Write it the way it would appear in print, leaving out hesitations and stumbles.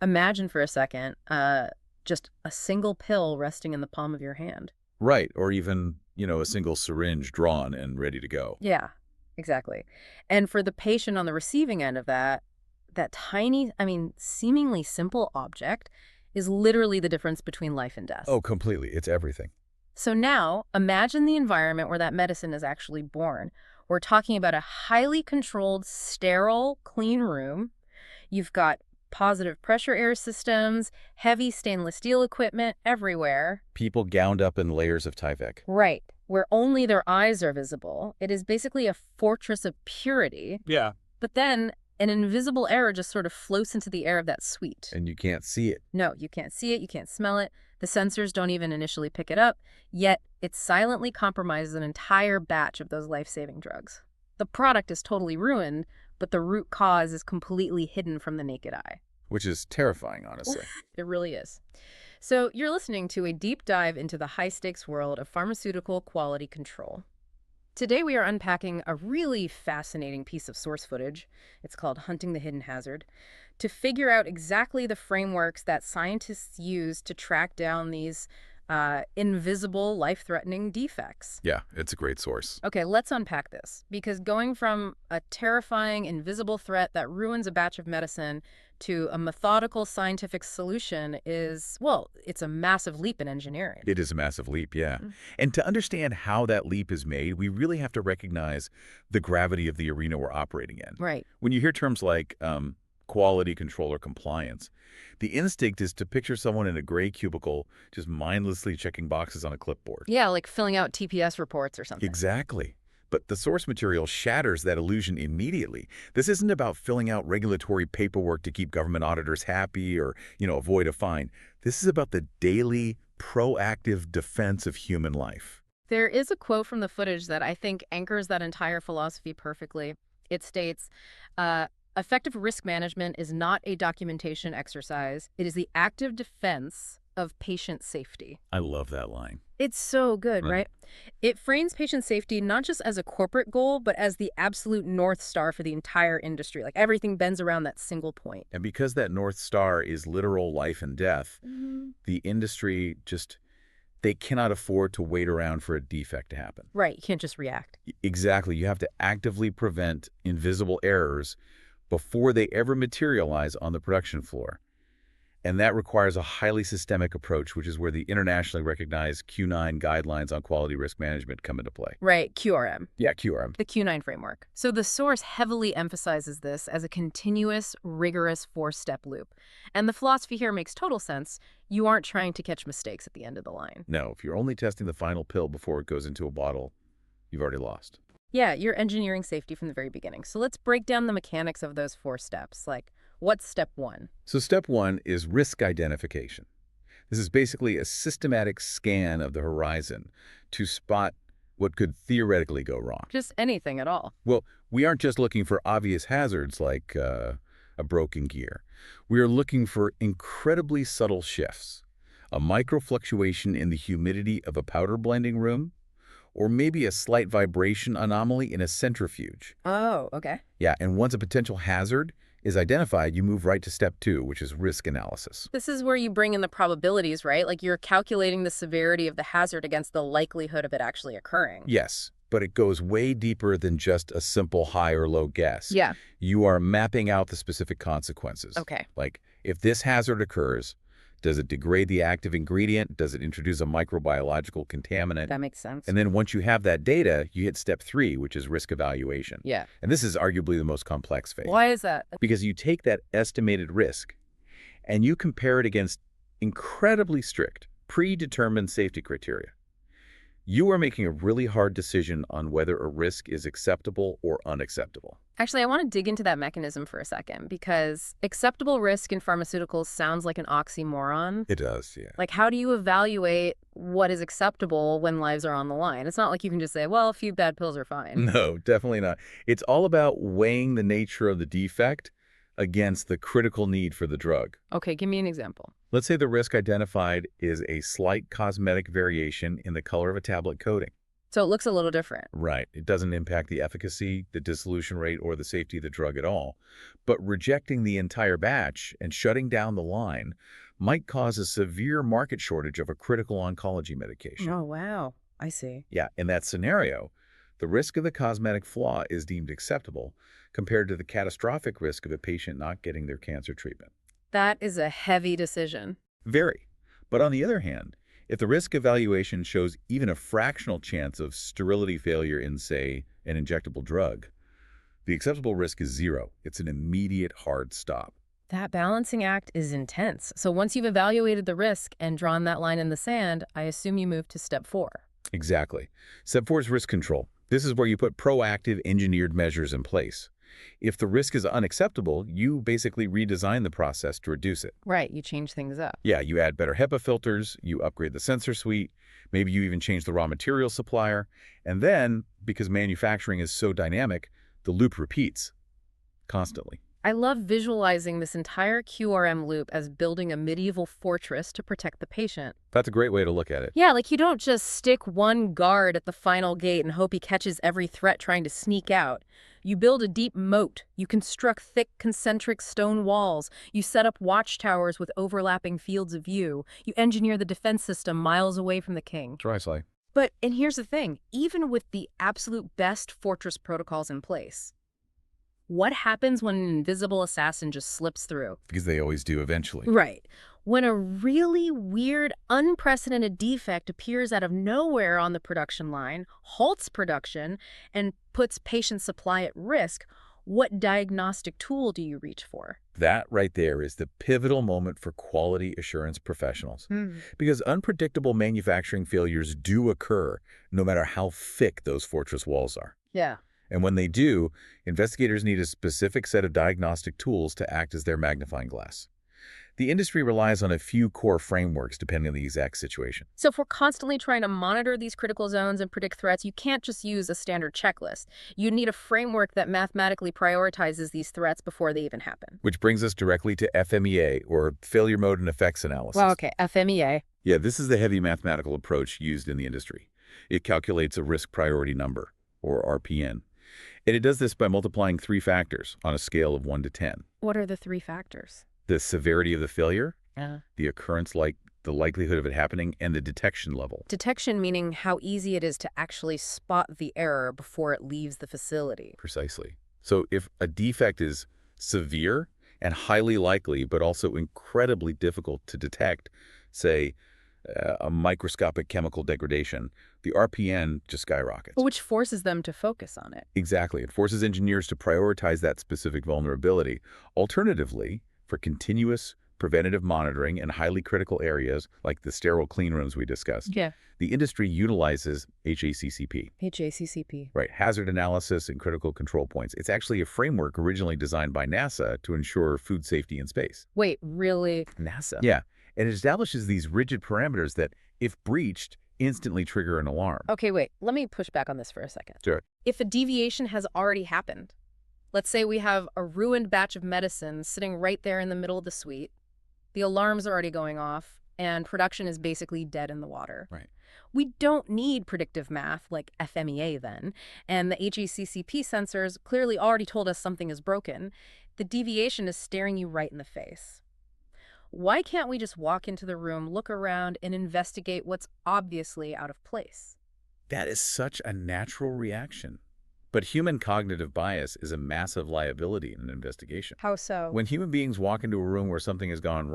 Imagine for a second, just a single pill resting in the palm of your hand. Right, or even, a single syringe drawn and ready to go. Yeah, exactly. And for the patient on the receiving end of that, that tiny, seemingly simple object is literally the difference between life and death. Oh, completely. It's everything. So now, imagine the environment where that medicine is actually born. We're talking about a highly controlled, sterile, clean room. You've got positive pressure air systems, heavy stainless steel equipment everywhere. People gowned up in layers of Tyvek. Right, where only their eyes are visible. It is basically a fortress of purity. Yeah. But then an invisible air just sort of floats into the air of that suite. And you can't see it. No, you can't see it, you can't smell it. The sensors don't even initially pick it up, yet it silently compromises an entire batch of those life-saving drugs. The product is totally ruined, but the root cause is completely hidden from the naked eye. Which is terrifying, honestly. It really is. So you're listening to a deep dive into the high-stakes world of pharmaceutical quality control. Today we are unpacking a really fascinating piece of source footage. It's called Hunting the Hidden Hazard, to figure out exactly the frameworks that scientists use to track down these invisible, life-threatening defects. Yeah, it's a great source. Okay, let's unpack this, because going from a terrifying, invisible threat that ruins a batch of medicine to a methodical scientific solution is, well, it's a massive leap in engineering. It is a massive leap, yeah. And to understand how that leap is made, we really have to recognize the gravity of the arena we're operating in. Right. When you hear terms like quality control or compliance, the instinct is to picture someone in a gray cubicle just mindlessly checking boxes on a clipboard. Yeah, like filling out TPS reports or something. Exactly. But the source material shatters that illusion immediately. This isn't about filling out regulatory paperwork to keep government auditors happy or, avoid a fine. This is about the daily, proactive defense of human life. There is a quote from the footage that I think anchors that entire philosophy perfectly. It states, effective risk management is not a documentation exercise. It is the active defense of patient safety. I love that line. It's so good, right? It frames patient safety not just as a corporate goal, but as the absolute North Star for the entire industry. Like everything bends around that single point. And because that North Star is literal life and death, the industry they cannot afford to wait around for a defect to happen. Right, you can't just react. Exactly. You have to actively prevent invisible errors before they ever materialize on the production floor. And that requires a highly systemic approach, which is where the internationally recognized Q9 guidelines on quality risk management come into play. Right, QRM. Yeah, QRM. The Q9 framework. So the source heavily emphasizes this as a continuous, rigorous four-step loop. And the philosophy here makes total sense. You aren't trying to catch mistakes at the end of the line. No, if you're only testing the final pill before it goes into a bottle, you've already lost. Yeah, you're engineering safety from the very beginning. So let's break down the mechanics of those four steps. Like, what's step one? So step one is risk identification. This is basically a systematic scan of the horizon to spot what could theoretically go wrong. Just anything at all. Well, we aren't just looking for obvious hazards like a broken gear. We are looking for incredibly subtle shifts, a micro fluctuation in the humidity of a powder blending room, or maybe a slight vibration anomaly in a centrifuge. Oh, okay. Yeah, and once a potential hazard is identified, you move right to step two, which is risk analysis. This is where you bring in the probabilities, right? Like you're calculating the severity of the hazard against the likelihood of it actually occurring. Yes, but it goes way deeper than just a simple high or low guess. Yeah. You are mapping out the specific consequences. Okay. Like, if this hazard occurs, does it degrade the active ingredient? Does it introduce a microbiological contaminant? That makes sense. And then once you have that data, you hit step three, which is risk evaluation. Yeah. And this is arguably the most complex phase. Why is that? Because you take that estimated risk and you compare it against incredibly strict, predetermined safety criteria. You are making a really hard decision on whether a risk is acceptable or unacceptable. Actually, I want to dig into that mechanism for a second, because acceptable risk in pharmaceuticals sounds like an oxymoron. It does, yeah. Like, how do you evaluate what is acceptable when lives are on the line? It's not like you can just say, well, a few bad pills are fine. No, definitely not. It's all about weighing the nature of the defect against the critical need for the drug. Okay, give me an example. Let's say the risk identified is a slight cosmetic variation in the color of a tablet coating. So it looks a little different. Right. It doesn't impact the efficacy, the dissolution rate, or the safety of the drug at all. But rejecting the entire batch and shutting down the line might cause a severe market shortage of a critical oncology medication. Oh, wow. I see. Yeah, in that scenario, the risk of the cosmetic flaw is deemed acceptable compared to the catastrophic risk of a patient not getting their cancer treatment. That is a heavy decision. Very. But on the other hand, if the risk evaluation shows even a fractional chance of sterility failure in, say, an injectable drug, the acceptable risk is zero. It's an immediate hard stop. That balancing act is intense. So once you've evaluated the risk and drawn that line in the sand, I assume you move to step 4. Exactly. Step 4 is risk control. This is where you put proactive engineered measures in place. If the risk is unacceptable, you basically redesign the process to reduce it. Right, you change things up. Yeah, you add better HEPA filters, you upgrade the sensor suite, maybe you even change the raw material supplier, and then, because manufacturing is so dynamic, the loop repeats constantly. I love visualizing this entire QRM loop as building a medieval fortress to protect the patient. That's a great way to look at it. Yeah, like you don't just stick one guard at the final gate and hope he catches every threat trying to sneak out. You build a deep moat. You construct thick, concentric stone walls. You set up watchtowers with overlapping fields of view. You engineer the defense system miles away from the king. Try Sly. And here's the thing, even with the absolute best fortress protocols in place, what happens when an invisible assassin just slips through? Because they always do eventually. Right. When a really weird, unprecedented defect appears out of nowhere on the production line, halts production, and puts patient supply at risk, what diagnostic tool do you reach for? That right there is the pivotal moment for quality assurance professionals. Because unpredictable manufacturing failures do occur, no matter how thick those fortress walls are. Yeah. And when they do, investigators need a specific set of diagnostic tools to act as their magnifying glass. The industry relies on a few core frameworks depending on the exact situation. So if we're constantly trying to monitor these critical zones and predict threats, you can't just use a standard checklist. You need a framework that mathematically prioritizes these threats before they even happen. Which brings us directly to FMEA, or Failure Mode and Effects Analysis. Well, okay, FMEA. Yeah, this is the heavy mathematical approach used in the industry. It calculates a risk priority number, or RPN. And it does this by multiplying 3 factors on a scale of 1 to 10. What are the 3 factors? The severity of the failure, Uh, the occurrence, like the likelihood of it happening, and the detection level. Detection meaning how easy it is to actually spot the error before it leaves the facility. Precisely. So if a defect is severe and highly likely, but also incredibly difficult to detect, say, a microscopic chemical degradation, the RPN just skyrockets. Which forces them to focus on it. Exactly. It forces engineers to prioritize that specific vulnerability. Alternatively, for continuous preventative monitoring in highly critical areas like the sterile clean rooms we discussed, Yeah. the industry utilizes HACCP. HACCP. Right, hazard analysis and critical control points. It's actually a framework originally designed by NASA to ensure food safety in space. Wait, really? NASA? Yeah, and it establishes these rigid parameters that, if breached, instantly trigger an alarm. Okay, wait. Let me push back on this for a second. Sure. If a deviation has already happened, let's say we have a ruined batch of medicine sitting right there in the middle of the suite, the alarms are already going off, and production is basically dead in the water. Right. We don't need predictive math like FMEA then, and the HACCP sensors clearly already told us something is broken. The deviation is staring you right in the face. Why can't we just walk into the room, look around, and investigate what's obviously out of place? That is such a natural reaction. But human cognitive bias is a massive liability in an investigation. How so? When human beings walk into a room where something has gone wrong,